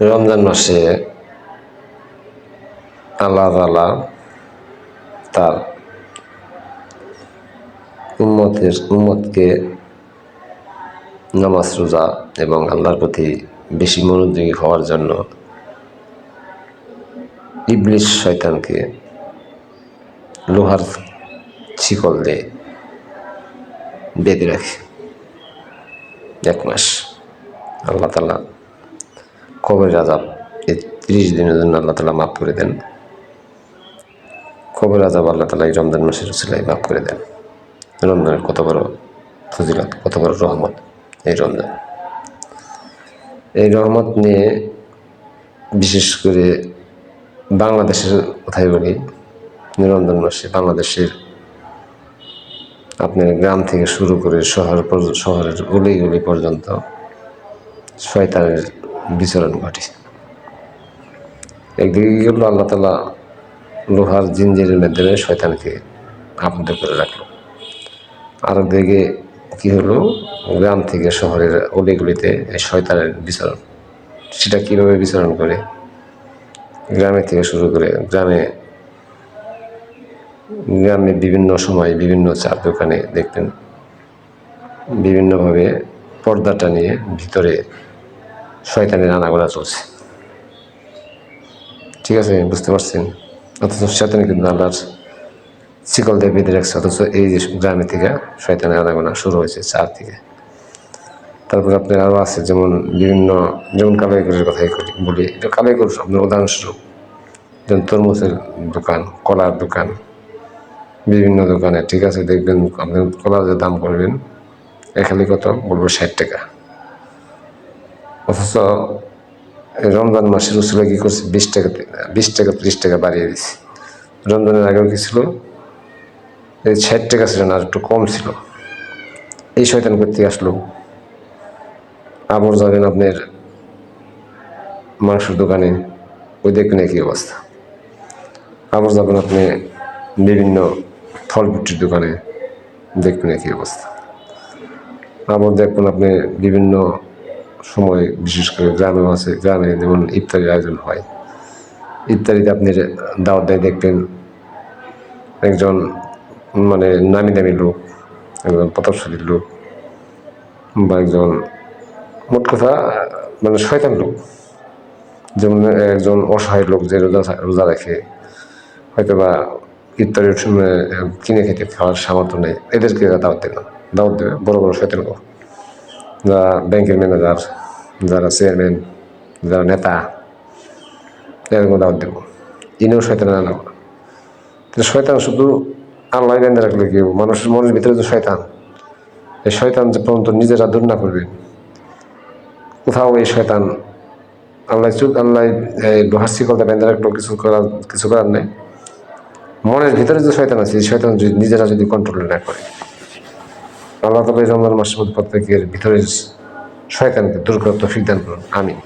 রমজান মাসে আল্লাহ তাআলা তার উম্মতকে নামাজ রোজা এবং আল্লাহর প্রতি বেশি মনোযোগী হওয়ার জন্য ইবলিস শয়তানকে লোহার শিকল দিয়ে বেঁধে রাখে 1 মাস। আল্লাহ তাআলা কবরের আযাব এই 30 দিনের জন্য আল্লাহ তাআলা মাফ করে দেন। কবরের আযাব আল্লাহ তাআলা এই রমজান মাসের উসিলায় মাফ করে দেন। রমজানের কত বড় ফজিলত, কত বড় রহমত এই রমজান। এই রহমত নিয়ে বিশেষ করে বাংলাদেশের কথাই বলি। রমজান মাসে বাংলাদেশের আপনার গ্রাম থেকে শুরু করে শহরের গলি পর্যন্ত শয়তানের বিচরণ ঘটে। একদিকে কি করলো, আল্লাহ তাআলা লোহার জিনজিরের মাধ্যমে শয়তানকে আবদ্ধ করে রাখলো। আর একদিকে কি হলো, গ্রাম থেকে শহরের অলিগলিতে শয়তানের বিচরণ। সেটা কীভাবে বিচরণ করে, গ্রামে থেকে শুরু করে গ্রামে বিভিন্ন সময় বিভিন্ন চার দোকানে দেখবেন বিভিন্নভাবে পর্দাটা নিয়ে ভিতরে শয়তানের আনাগোনা চলছে। ঠিক আছে, বুঝতে পারছেন? অথচ শয়তান কিন্তু আল্লাহর শিকল দিয়ে বেঁধে রাখছে, অথচ এই যে গ্রামে থেকে শয়তানের আনাগোনা শুরু হয়েছে চার থেকে। তারপর আপনার আরও আছে, যেমন কালাইগুড়ের কথাই বলি। এটা কালাইগুড় আপনার উদাহরণস্বরূপ, যেমন তরমুজের দোকান, কলার দোকান, বিভিন্ন দোকানে, ঠিক আছে, দেখবেন আপনি কলার যে দাম করবেন এখানে কত বলবো 60 টাকা, অথচ রমজান মাসের উসিলায় কী করছে 20 টাকা 30 টাকা বাড়িয়ে দিচ্ছে। রমজানের আগেও কি ছিল, এই 60 টাকা ছিল না, আর একটু কম ছিল। এই শয়তান করতে আসলো। আবার যাবেন আপনার মাংসের দোকানে, ওই দেখবেন একই অবস্থা। আবার যাবেন আপনি বিভিন্ন ফল ফ্রুটির দোকানে, দেখবেন একই অবস্থা। আবার দেখবেন আপনি বিভিন্ন সময়, বিশেষ করে গ্রামেও আছে, গ্রামে যেমন ইফতারির আয়োজন হয়, ইফতারিতে আপনি দাওয়াত দেয়, দেখবেন একজন মানে নামি দামি লোক, একজন প্রতাপশালী লোক, বা একজন মোট কথা মানে শয়তান লোক, যেমন একজন অসহায় লোক যে রোজা রাখে, হয়তো বা ইফতারের সময় কিনে খেতে খাওয়ার সামর্থ্য নেই, এদেরকে দাওয়াত দেবে বড় বড় শয়তান লোক, যারা ব্যাংকের ম্যানেজার, যারা চেয়ারম্যান, যারা নেতা, এরকম দাওয়াত দেবো। ইনিও শয়তানের আনা। শয়তান শুধু আল্লাহ বেঁধে রাখলে কেউ, মানুষের মনের ভিতরে যে শয়তান, এই শয়তান যে পর্যন্ত নিজেরা দূর না করবে, কোথাও এই শয়তান আল্লাহ লোহার শিকলটা বেঁধে রাখলেও কিছু করার নেই। মনের ভিতরে যে শয়তান আছে, এই শয়তান নিজেরা যদি কন্ট্রোল না করে, আল্লাহ তাআলা এই রমজান মাসের মধ্যে প্রত্যেকের ভিতরে শয়তানকে দূর করতে তৌফিক দান করুন। আমিন।